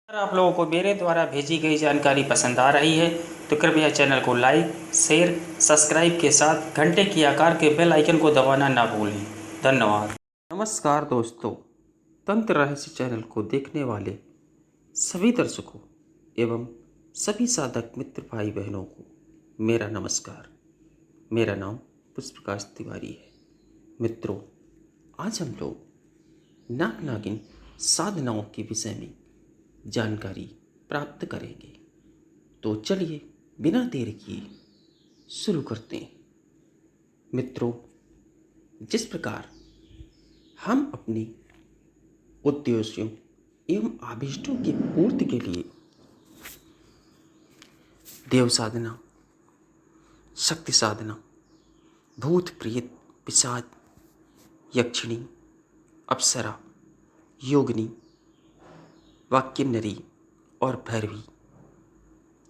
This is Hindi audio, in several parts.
अगर आप लोगों को मेरे द्वारा भेजी गई जानकारी पसंद आ रही है तो कृपया चैनल को लाइक, शेयर, सब्सक्राइब के साथ घंटे की आकार के बेल आइकन को दबाना ना भूलें। धन्यवाद। नमस्कार दोस्तों, तंत्र रहस्य चैनल को देखने वाले सभी दर्शकों एवं सभी साधक मित्र भाई बहनों को मेरा नमस्कार। मेरा नाम पुष्पप्रकाश तिवारी है। मित्रों, आज हम लोग नाग नागिन साधनाओं के विषय में जानकारी प्राप्त करेंगे। तो चलिए बिना देर किए शुरू करते हैं। मित्रों, जिस प्रकार हम अपने उद्देश्यों एवं आभिष्टों की पूर्ति के लिए देव साधना, शक्ति साधना, भूत प्रेत पिशाच, यक्षिणी, अप्सरा, योगिनी, वाक्यनरी और भैरवी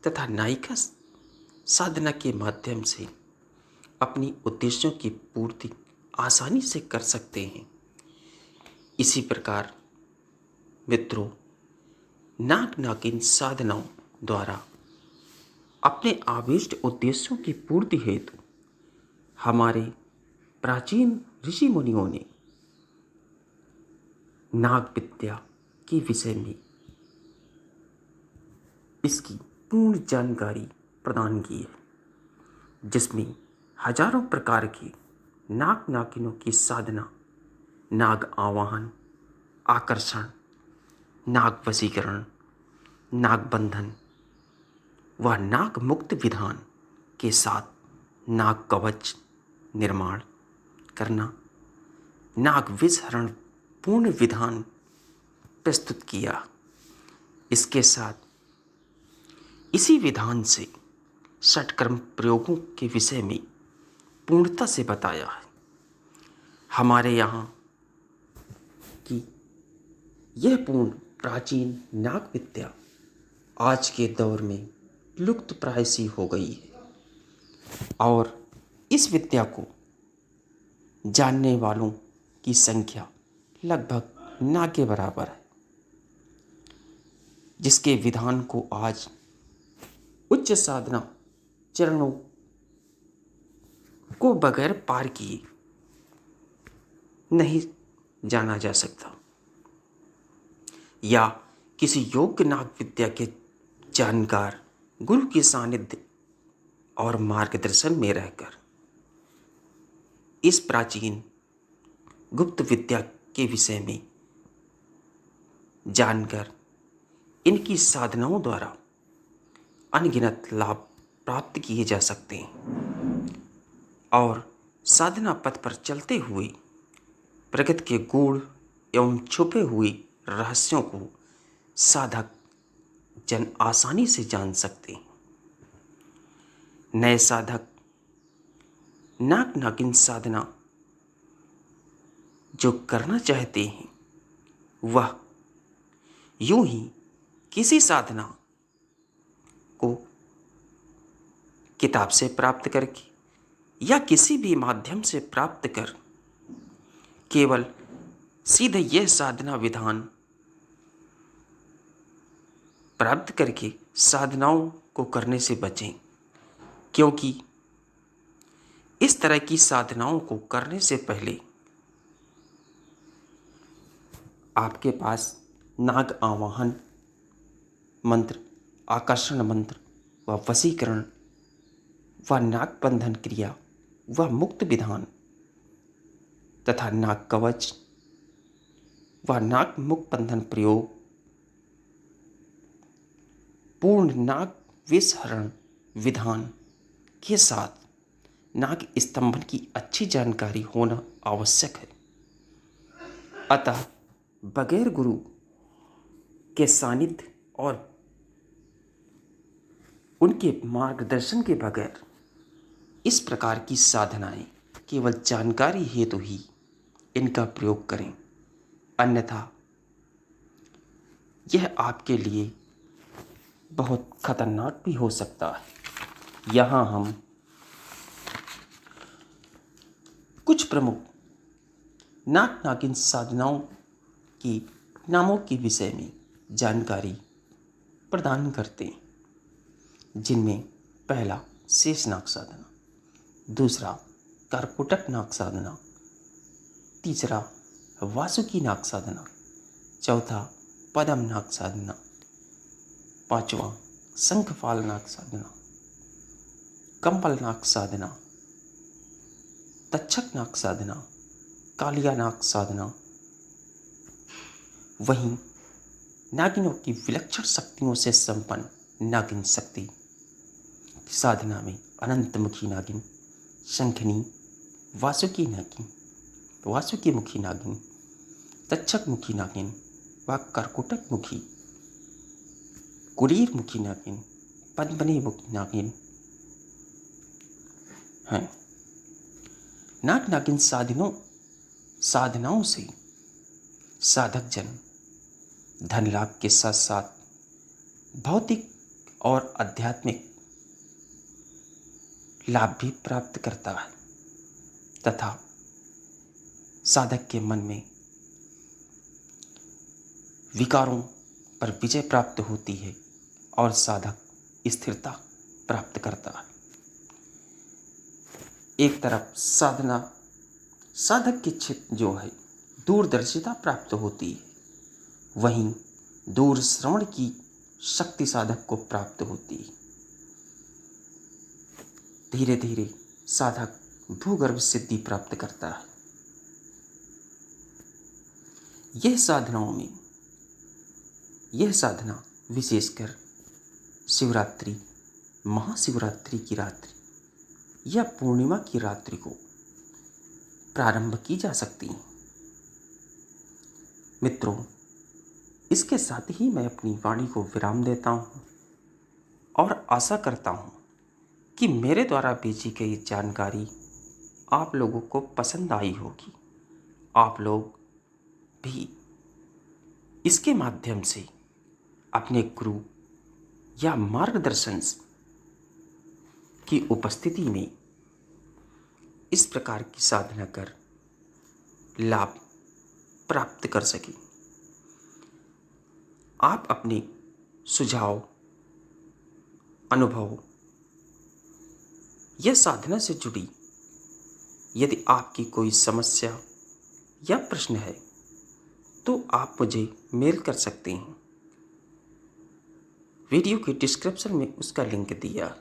तथा नायिका साधना के माध्यम से अपनी उद्देश्यों की पूर्ति आसानी से कर सकते हैं, इसी प्रकार मित्रों, नाग नागिन साधनाओं द्वारा अपने आविष्ट उद्देश्यों की पूर्ति हेतु हमारे प्राचीन ऋषि मुनियों ने नाग विद्या के विषय में इसकी पूर्ण जानकारी प्रदान की है, जिसमें हजारों प्रकार की नाग नागिनों की साधना, नाग आवाहन, आकर्षण, नाग वशीकरण, नाग बंधन व नाग मुक्त विधान के साथ नाग कवच निर्माण करना, नाग विषहरण पूर्ण विधान प्रस्तुत किया। इसके साथ इसी विधान से षटकर्म प्रयोगों के विषय में पूर्णता से बताया है। हमारे यहाँ की यह पूर्ण प्राचीन नाग विद्या आज के दौर में लुप्त प्राय सी हो गई है और इस विद्या को जानने वालों की संख्या लगभग ना के बराबर है, जिसके विधान को आज उच्च साधना चरणों को बगैर पार किए नहीं जाना जा सकता, या किसी योग्य नाग विद्या के जानकार गुरु के सानिध्य और मार्गदर्शन में रहकर इस प्राचीन गुप्त विद्या के विषय में जानकर इनकी साधनाओं द्वारा अनगिनत लाभ प्राप्त किए जा सकते हैं और साधना पथ पर चलते हुए प्रगति के गूढ़ एवं छुपे हुए रहस्यों को साधक जन आसानी से जान सकते हैं। नए साधक नाग नागिन साधना जो करना चाहते हैं वह यूं ही किसी साधना को किताब से प्राप्त करके या किसी भी माध्यम से प्राप्त कर केवल सीधे यह साधना विधान प्राप्त करके साधनाओं को करने से बचें, क्योंकि इस तरह की साधनाओं को करने से पहले आपके पास नाग आवाहन मंत्र, आकर्षण मंत्र व वशीकरण व नाग बंधन क्रिया व मुक्त विधान तथा नाग कवच व नाग मुक्त बंधन प्रयोग, पूर्ण नाग विषहरण विधान के साथ नाग स्तंभन की अच्छी जानकारी होना आवश्यक है। अतः बगैर गुरु के सानिध्य और उनके मार्गदर्शन के बगैर इस प्रकार की साधनाएं केवल जानकारी हेतु ही इनका प्रयोग करें, अन्यथा यह आपके लिए बहुत खतरनाक भी हो सकता है। यहाँ हम कुछ प्रमुख नाग नागिन साधनाओं की नामों के विषय में जानकारी प्रदान करते हैं, जिनमें पहला शेषनाग साधना, दूसरा कर्कोटक नाग साधना, तीसरा वासुकी नाग साधना, चौथा पद्म नाग साधना, पांचवा शंखपाल नाग साधना, कंपल नाग साधना, तक्षक नाग साधना, कालिया नाग साधना। वहीं नागिनों की विलक्षण शक्तियों से संपन्न नागिन शक्ति साधना में अनंतमुखी नागिन, शंखनी, वासुकी नागिन, वासुकी मुखी नागिन, तक्षक मुखी नागिन व कर्कोटक मुखी, कुरीर मुखी नागिन, पद्मनी मुखी नागिन हैं। नाग नागिन साधनाओं से साधक जन धन लाभ के साथ साथ भौतिक और आध्यात्मिक लाभ भी प्राप्त करता है तथा साधक के मन में विकारों पर विजय प्राप्त होती है और साधक स्थिरता प्राप्त करता है। एक तरफ साधक के क्षेत्र जो है दूरदर्शिता प्राप्त होती है, वहीं दूर श्रवण की शक्ति साधक को प्राप्त होती है। धीरे धीरे साधक भूगर्भ सिद्धि प्राप्त करता है। यह साधना विशेषकर शिवरात्रि, महाशिवरात्रि की रात्रि या पूर्णिमा की रात्रि को प्रारंभ की जा सकती है। मित्रों, इसके साथ ही मैं अपनी वाणी को विराम देता हूँ और आशा करता हूँ कि मेरे द्वारा भेजी गई जानकारी आप लोगों को पसंद आई होगी। आप लोग भी इसके माध्यम से अपने गुरु या मार्गदर्शन की उपस्थिति में इस प्रकार की साधना कर लाभ प्राप्त कर सकें। आप अपने सुझाव, अनुभव या साधना से जुड़ी यदि आपकी कोई समस्या या प्रश्न है तो आप मुझे मेल कर सकते हैं। वीडियो के डिस्क्रिप्शन में उसका लिंक दिया।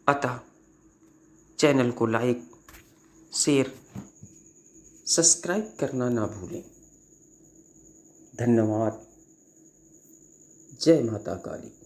अतः चैनल को लाइक, शेयर, सब्सक्राइब करना ना भूलें। धन्यवाद। जय माता काली।